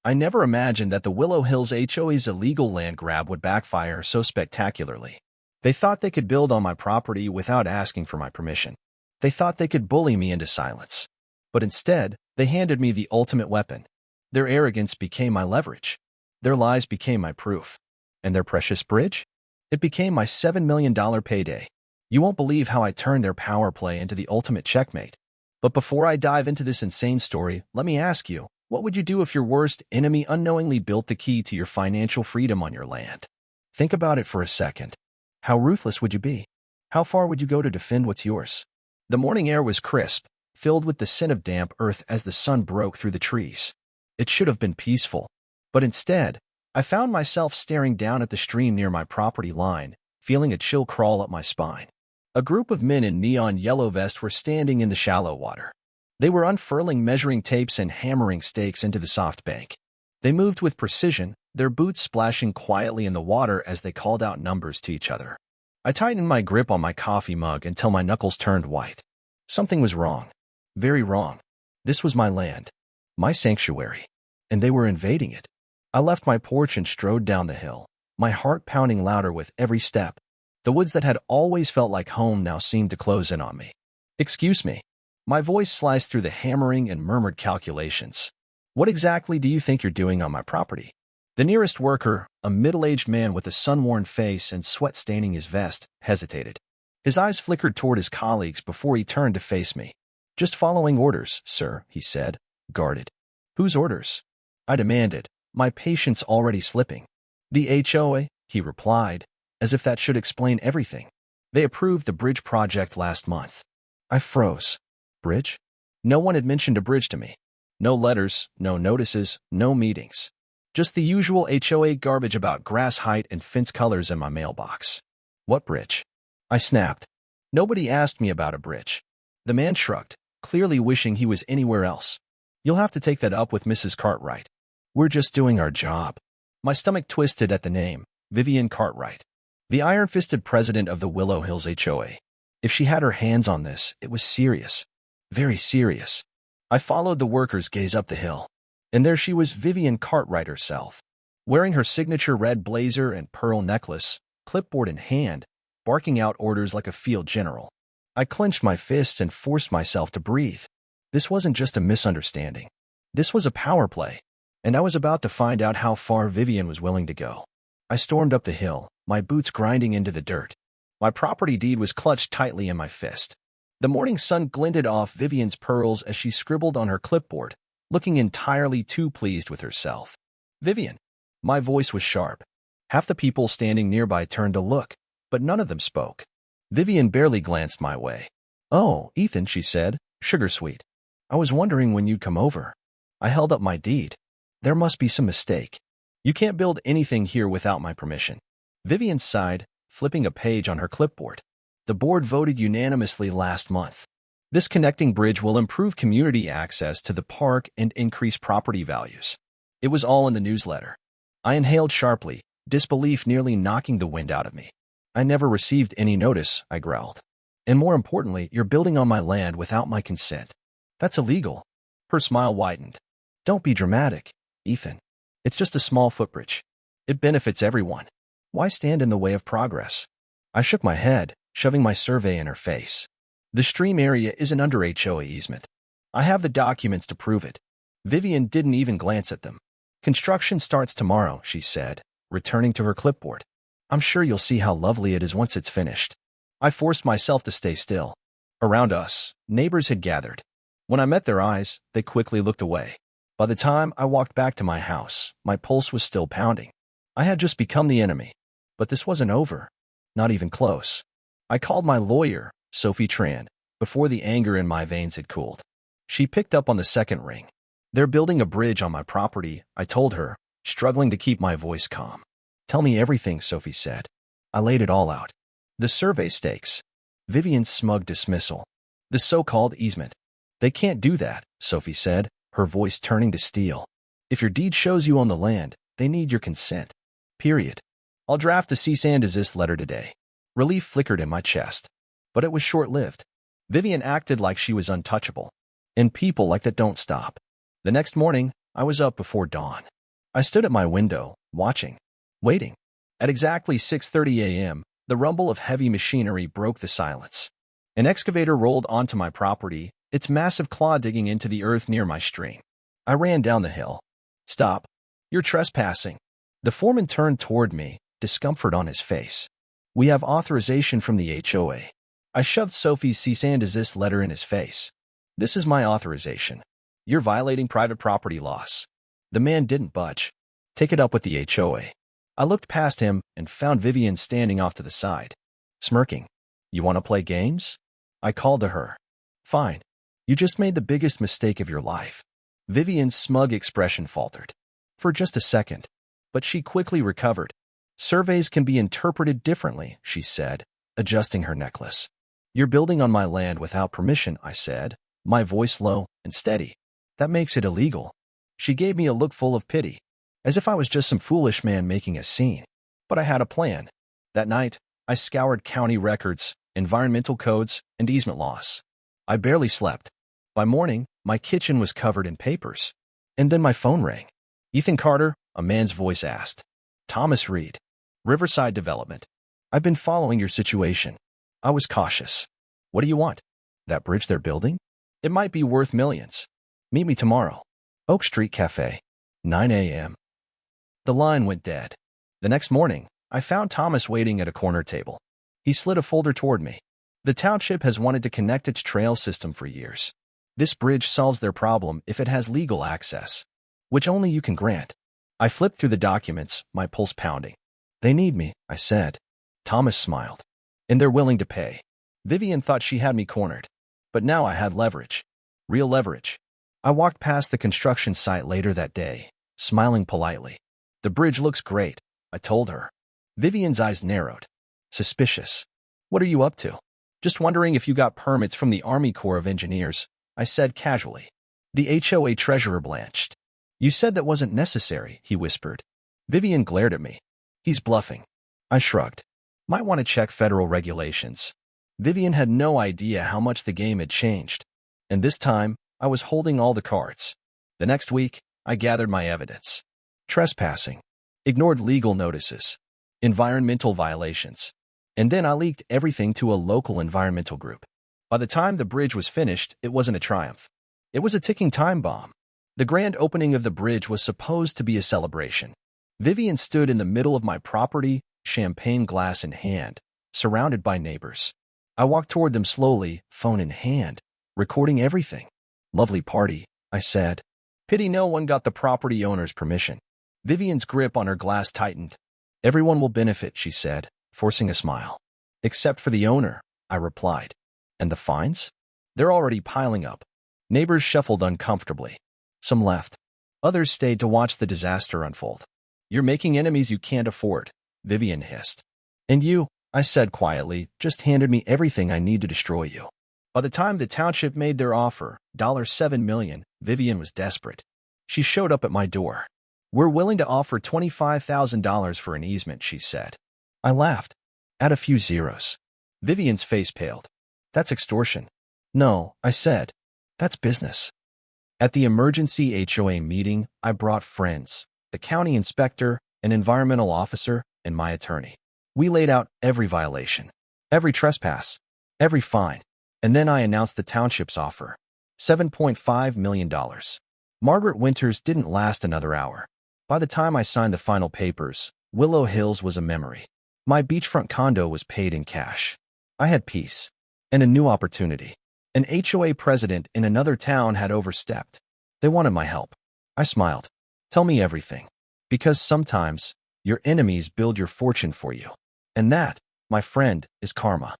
I never imagined that the Willow Hills HOA's illegal land grab would backfire so spectacularly. They thought they could build on my property without asking for my permission. They thought they could bully me into silence. But instead, they handed me the ultimate weapon. Their arrogance became my leverage. Their lies became my proof. And their precious bridge? It became my $7 million payday. You won't believe how I turned their power play into the ultimate checkmate. But before I dive into this insane story, let me ask you, what would you do if your worst enemy unknowingly built the key to your financial freedom on your land? Think about it for a second. How ruthless would you be? How far would you go to defend what's yours? The morning air was crisp, filled with the scent of damp earth as the sun broke through the trees. It should have been peaceful. But instead, I found myself staring down at the stream near my property line, feeling a chill crawl up my spine. A group of men in neon yellow vests were standing in the shallow water. They were unfurling measuring tapes and hammering stakes into the soft bank. They moved with precision, their boots splashing quietly in the water as they called out numbers to each other. I tightened my grip on my coffee mug until my knuckles turned white. Something was wrong. Very wrong. This was my land. My sanctuary. And they were invading it. I left my porch and strode down the hill, my heart pounding louder with every step. The woods that had always felt like home now seemed to close in on me. Excuse me. My voice sliced through the hammering and murmured calculations. What exactly do you think you're doing on my property? The nearest worker, a middle-aged man with a sun-worn face and sweat staining his vest, hesitated. His eyes flickered toward his colleagues before he turned to face me. Just following orders, sir, he said, guarded. Whose orders? I demanded, my patience already slipping. The HOA, he replied, as if that should explain everything. They approved the bridge project last month. I froze. Bridge? No one had mentioned a bridge to me. No letters, no notices, no meetings. Just the usual HOA garbage about grass height and fence colors in my mailbox. What bridge? I snapped. Nobody asked me about a bridge. The man shrugged, clearly wishing he was anywhere else. You'll have to take that up with Mrs. Cartwright. We're just doing our job. My stomach twisted at the name, Vivian Cartwright, the iron-fisted president of the Willow Hills HOA. If she had her hands on this, it was serious. Very serious. I followed the worker's gaze up the hill. And there she was, Vivian Cartwright herself, wearing her signature red blazer and pearl necklace, clipboard in hand, barking out orders like a field general. I clenched my fists and forced myself to breathe. This wasn't just a misunderstanding. This was a power play, and I was about to find out how far Vivian was willing to go. I stormed up the hill, my boots grinding into the dirt. My property deed was clutched tightly in my fist. The morning sun glinted off Vivian's pearls as she scribbled on her clipboard, looking entirely too pleased with herself. Vivian. My voice was sharp. Half the people standing nearby turned to look, but none of them spoke. Vivian barely glanced my way. Oh, Ethan, she said, sugar sweet. I was wondering when you'd come over. I held up my deed. There must be some mistake. You can't build anything here without my permission. Vivian sighed, flipping a page on her clipboard. The board voted unanimously last month. This connecting bridge will improve community access to the park and increase property values. It was all in the newsletter. I inhaled sharply, disbelief nearly knocking the wind out of me. I never received any notice, I growled. And more importantly, you're building on my land without my consent. That's illegal. Her smile widened. Don't be dramatic, Ethan. It's just a small footbridge. It benefits everyone. Why stand in the way of progress? I shook my head, shoving my survey in her face. The stream area isn't under HOA easement. I have the documents to prove it. Vivian didn't even glance at them. Construction starts tomorrow, she said, returning to her clipboard. I'm sure you'll see how lovely it is once it's finished. I forced myself to stay still. Around us, neighbors had gathered. When I met their eyes, they quickly looked away. By the time I walked back to my house, my pulse was still pounding. I had just become the enemy. But this wasn't over. Not even close. I called my lawyer, Sophie Tran, before the anger in my veins had cooled. She picked up on the second ring. They're building a bridge on my property, I told her, struggling to keep my voice calm. Tell me everything, Sophie said. I laid it all out. The survey stakes. Vivian's smug dismissal. The so-called easement. They can't do that, Sophie said, her voice turning to steel. If your deed shows you own the land, they need your consent. Period. I'll draft a cease and desist letter today. Relief flickered in my chest. But it was short-lived. Vivian acted like she was untouchable. And people like that don't stop. The next morning, I was up before dawn. I stood at my window, watching, waiting. At exactly 6:30 a.m., the rumble of heavy machinery broke the silence. An excavator rolled onto my property, its massive claw digging into the earth near my stream. I ran down the hill. "Stop. You're trespassing." The foreman turned toward me, discomfort on his face. "We have authorization from the HOA. I shoved Sophie's cease and desist letter in his face. "This is my authorization. You're violating private property laws." The man didn't budge. "Take it up with the HOA." I looked past him and found Vivian standing off to the side, smirking. "You want to play games?" I called to her. "Fine. You just made the biggest mistake of your life." Vivian's smug expression faltered. For just a second. But she quickly recovered. "Surveys can be interpreted differently," she said, adjusting her necklace. "You're building on my land without permission," I said, my voice low and steady. "That makes it illegal." She gave me a look full of pity, as if I was just some foolish man making a scene. But I had a plan. That night, I scoured county records, environmental codes, and easement laws. I barely slept. By morning, my kitchen was covered in papers. And then my phone rang. "Ethan Carter," a man's voice asked. "Thomas Reed. Riverside Development. I've been following your situation." I was cautious. "What do you want?" "That bridge they're building? It might be worth millions. Meet me tomorrow. Oak Street Cafe. 9 a.m. The line went dead. The next morning, I found Thomas waiting at a corner table. He slid a folder toward me. "The township has wanted to connect its trail system for years. This bridge solves their problem if it has legal access, which only you can grant." I flipped through the documents, my pulse pounding. "They need me," I said. Thomas smiled. "And they're willing to pay." Vivian thought she had me cornered. But now I had leverage. Real leverage. I walked past the construction site later that day, smiling politely. "The bridge looks great," I told her. Vivian's eyes narrowed. "Suspicious. What are you up to?" "Just wondering if you got permits from the Army Corps of Engineers," I said casually. The HOA treasurer blanched. "You said that wasn't necessary," he whispered. Vivian glared at me. "He's bluffing." I shrugged. "Might want to check federal regulations." Vivian had no idea how much the game had changed. And this time, I was holding all the cards. The next week, I gathered my evidence. Trespassing. Ignored legal notices. Environmental violations. And then I leaked everything to a local environmental group. By the time the bridge was finished, it wasn't a triumph. It was a ticking time bomb. The grand opening of the bridge was supposed to be a celebration. Vivian stood in the middle of my property, champagne glass in hand, surrounded by neighbors. I walked toward them slowly, phone in hand, recording everything. "Lovely party," I said. "Pity no one got the property owner's permission." Vivian's grip on her glass tightened. "Everyone will benefit," she said, forcing a smile. "Except for the owner," I replied. "And the fines? They're already piling up." Neighbors shuffled uncomfortably. Some left. Others stayed to watch the disaster unfold. "You're making enemies you can't afford," Vivian hissed. "And you," I said quietly, "just handed me everything I need to destroy you." By the time the township made their offer, $7 million, Vivian was desperate. She showed up at my door. "We're willing to offer $25,000 for an easement," she said. I laughed. Add a few zeros. Vivian's face paled. "That's extortion." "No," I said. "That's business." At the emergency HOA meeting, I brought friends, the county inspector, an environmental officer, and my attorney. We laid out every violation, every trespass, every fine, and then I announced the township's offer, $7.5 million. Margaret Winters didn't last another hour. By the time I signed the final papers, Willow Hills was a memory. My beachfront condo was paid in cash. I had peace and a new opportunity. An HOA president in another town had overstepped. They wanted my help. I smiled. "Tell me everything. Because sometimes, your enemies build your fortune for you. And that, my friend, is karma."